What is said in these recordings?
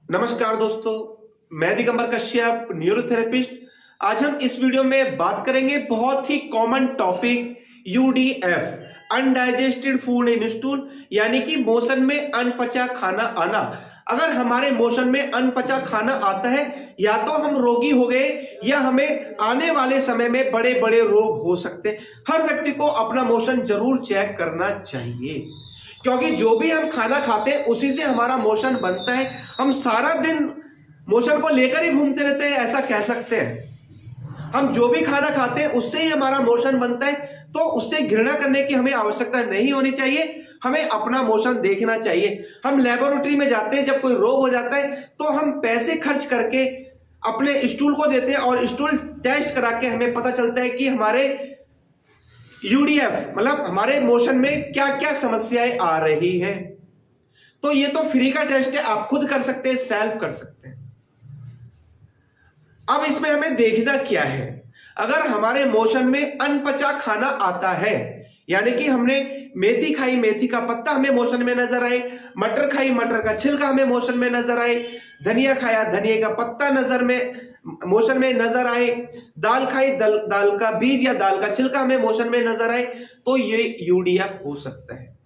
नमस्कार दोस्तों, मैं दिगंबर कश्यप, न्यूरोथेरेपिस्ट। आज हम इस वीडियो में बात करेंगे बहुत ही common topic UDF, undigested food in stool, यानी कि मोशन में अनपचा खाना आना। अगर हमारे मोशन में अनपचा खाना आता है, या तो हम रोगी हो गए या हमें आने वाले समय में बड़े बड़े रोग हो सकते हैं। हर व्यक्ति को अपना मोशन जरूर चेक करना चाहिए, क्योंकि जो भी हम खाना खाते हैं उसी से हमारा मोशन बनता है। हम सारा दिन मोशन को लेकर ही घूमते रहते हैं, ऐसा कह सकते हैं। हम जो भी खाना खाते हैं उससे ही हमारा मोशन बनता है, तो उससे घृणा करने की हमें आवश्यकता नहीं होनी चाहिए। हमें अपना मोशन देखना चाहिए। हम लेबोरेटरी में जाते हैं, जब कोई रोग हो जाता है तो हम पैसे खर्च करके अपने स्टूल को देते हैं और स्टूल टेस्ट करा के हमें पता चलता है कि हमारे यूडीएफ मतलब हमारे मोशन में क्या क्या समस्याएं आ रही है। तो ये तो फ्री का टेस्ट है, आप खुद कर सकते हैं, सेल्फ कर सकते हैं। अब इसमें हमें देखना क्या है। अगर हमारे मोशन में अनपचा खाना आता है, यानी कि हमने मेथी खाई, मेथी का पत्ता हमें मोशन में नजर आए, मटर खाई, मटर का छिलका हमें मोशन में नजर आए, धनिया खाया, धनिया का पत्ता मोशन में नजर आए, दाल खाई, दाल का बीज या दाल का छिलका हमें मोशन में नजर आए, तो ये यूडीएफ हो सकता है।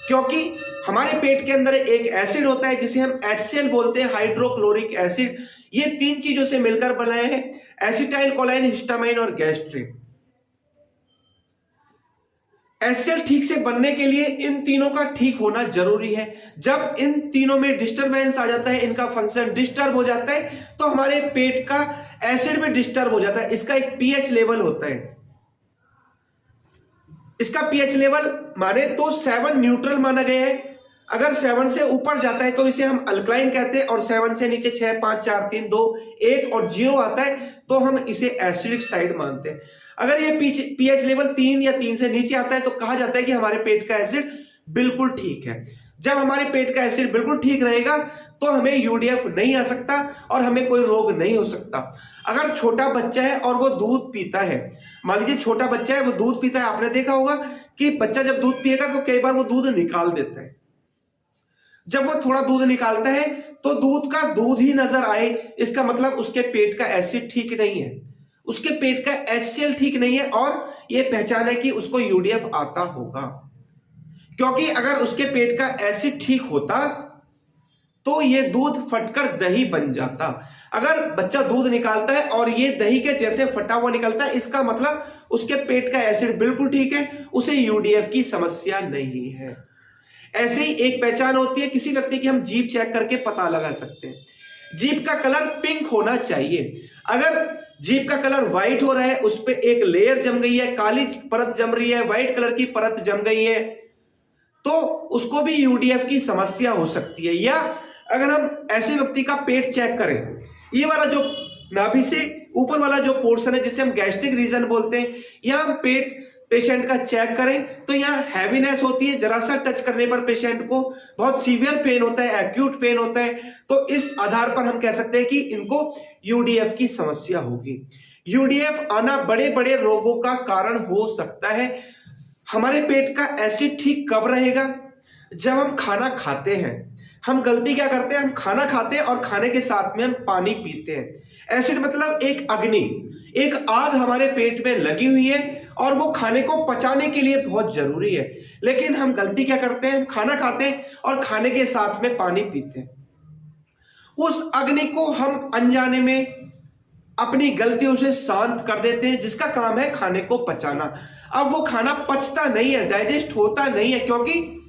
क्योंकि हमारे पेट के अंदर एक एसिड होता है जिसे हम HCl बोलते हैं, हाइड्रोक्लोरिक एसिड। ये तीन चीजों से मिलकर बनाए हैं, एसिटाइल कोलाइन, हिस्टामाइन और गैस्ट्रिन। HCl ठीक से बनने के लिए इन तीनों का ठीक होना जरूरी है। जब इन तीनों में डिस्टरबेंस आ जाता है, इनका फंक्शन डिस्टर्ब हो जाता है, तो हमारे पेट का एसिड भी डिस्टर्ब हो जाता है। इसका एक पीएच लेवल होता है। इसका पीएच लेवल माने तो 7 न्यूट्रल माना गया है। अगर 7 से ऊपर जाता है तो इसे हम अल्कलाइन कहते हैं, और 7 से नीचे 6, 5, 4, 3, 2, 1 और 0 आता है तो हम इसे एसिडिक साइड मानते हैं। अगर ये पीएच लेवल 3 या 3 से नीचे आता है तो कहा जाता है कि हमारे पेट का एसिड बिल्कुल ठीक है। जब हमारे पेट का एसिड बिल्कुल ठीक रहेगा तो हमें यूडीएफ नहीं आ सकता और हमें कोई रोग नहीं हो सकता। अगर छोटा बच्चा है और वो दूध पीता है, मान लीजिए छोटा बच्चा है, वो दूध पीता है, आपने देखा होगा कि बच्चा जब दूध पिएगा तो कई बार वो दूध निकाल देता है। जब वो थोड़ा दूध निकालता है तो दूध का दूध ही नजर आए, इसका मतलब उसके पेट का एसिड ठीक नहीं है, उसके पेट का HCl ठीक नहीं है, और ये पहचान है कि उसको यूडीएफ आता होगा। क्योंकि अगर उसके पेट का एसिड ठीक होता तो ये दूध फटकर दही बन जाता। अगर बच्चा दूध निकालता है और ये दही के जैसे फटा हुआ निकलता है, इसका मतलब उसके पेट का एसिड बिल्कुल ठीक है, उसे यूडीएफ की समस्या नहीं है। ऐसे ही एक पहचान होती है किसी व्यक्ति की, हम जीभ चेक करके पता लगा सकते हैं। जीभ का कलर पिंक होना चाहिए। अगर जीभ का कलर व्हाइट हो रहा है, उस पर एक लेयर जम गई है, काली परत जम रही है, व्हाइट कलर की परत जम गई है, तो उसको भी यूडीएफ की समस्या हो सकती है। या अगर हम ऐसे व्यक्ति का पेट चेक करें, ये वाला जो नाभि से ऊपर वाला जो पोर्शन है जिसे हम गैस्ट्रिक रीजन बोलते हैं, या हम पेशेंट का चेक करें तो यहाँ हैवीनेस होती है, जरा सा टच करने पर पेशेंट को बहुत सीवियर पेन होता है, एक्यूट पेन होता है। तो इस आधार पर हम कह सकते हैं कि इनको यूडीएफ की समस्या होगी। यूडीएफ आना बड़े बड़े रोगों का कारण हो सकता है। हमारे पेट का एसिड ठीक कब रहेगा? जब हम खाना खाते हैं। हम गलती क्या करते हैं, हम खाना खाते हैं और खाने के साथ में हम पानी पीते हैं। एसिड मतलब एक अग्नि, एक आग हमारे पेट में लगी हुई है और वो खाने को पचाने के लिए बहुत जरूरी है। लेकिन हम गलती क्या करते हैं, खाना खाते हैं और खाने के साथ में पानी पीते हैं। उस अग्नि को हम अनजाने में अपनी गलतियों से शांत कर देते हैं, जिसका काम है खाने को पचाना। अब वो खाना पचता नहीं है, डाइजेस्ट होता नहीं है, क्योंकि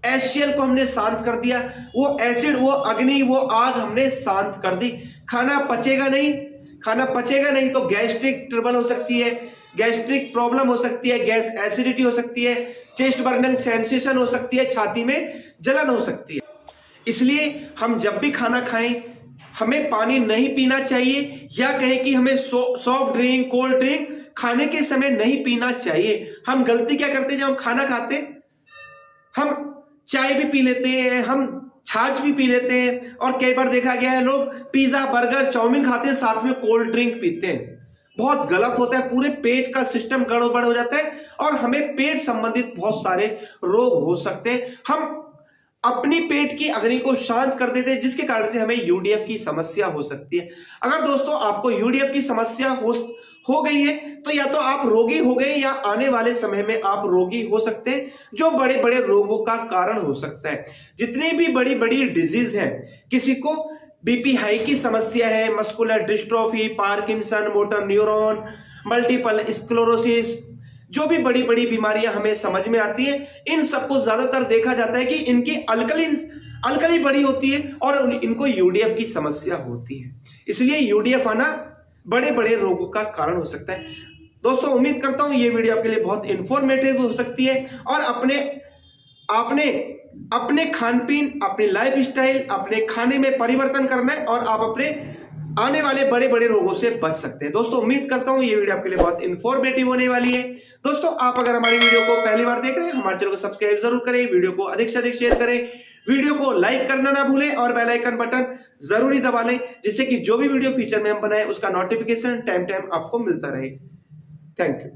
HCl को हमने शांत कर दिया। वो एसिड, वो अग्नि, वो आग हमने शांत कर दी। खाना पचेगा नहीं। खाना पचेगा नहीं तो गैस्ट्रिक ट्रबल हो सकती है, गैस्ट्रिक प्रॉब्लम हो सकती है, गैस एसिडिटी हो सकती है, चेस्ट बर्निंग सेंसेशन हो सकती है, छाती में जलन हो सकती है। इसलिए हम जब भी खाना खाएं हमें पानी नहीं पीना चाहिए, या कहें कि हमें सॉफ्ट ड्रिंक, कोल्ड ड्रिंक खाने के समय नहीं पीना चाहिए। हम गलती क्या करते हैं, जब हम खाना खाते हम चाय भी पी लेते हैं, हम छाछ भी पी लेते हैं, और कई बार देखा गया है लोग पिज्जा, बर्गर, चाउमीन खाते हैं, साथ में कोल्ड ड्रिंक पीते हैं। बहुत गलत होता है, पूरे पेट का सिस्टम गड़बड़ हो जाता है और हमें पेट संबंधित बहुत सारे रोग हो सकते हैं। हम अपनी पेट की अग्नि को शांत कर देते हैं, जिसके कारण से हमें यूडीएफ की समस्या हो सकती है। अगर दोस्तों आपको यूडीएफ की समस्या हो गई है तो या तो आप रोगी हो गए या आने वाले समय में आप रोगी हो सकते हैं, जो बड़े बड़े रोगों का कारण हो सकता है। जितनी भी बड़ी बड़ी डिजीज है, किसी को बीपी हाई की समस्या है, muscular dystrophy, Parkinson, motor neuron, multiple sclerosis, जो भी बड़ी बड़ी बीमारियां हमें समझ में आती है, इन सबको ज्यादातर देखा जाता है कि इनकी अल्कली बड़ी होती है और इनको यूडीएफ की समस्या होती है। इसलिए यूडीएफ आना बड़े बड़े रोगों का कारण हो सकता है। दोस्तों उम्मीद करता हूं ये वीडियो आपके लिए बहुत इंफॉर्मेटिव हो सकती है और आपने अपने खान पीन, अपनी लाइफ स्टाइल, अपने खाने में परिवर्तन करना है और आप अपने आने वाले बड़े बड़े रोगों से बच सकते हैं। दोस्तों उम्मीद करता हूं ये वीडियो आपके लिए बहुत इंफॉर्मेटिव होने वाली है। दोस्तों आप अगर हमारी वीडियो को पहली बार देख रहे हैं, हमारे चैनल को सब्सक्राइब जरूर करें, वीडियो को अधिक से अधिक शेयर करें, वीडियो को लाइक करना ना भूलें और बेल आइकन बटन जरूरी दबा लें, जिससे कि जो भी वीडियो फ्यूचर में हम बनाए उसका नोटिफिकेशन टाइम आपको मिलता रहे। Thank you.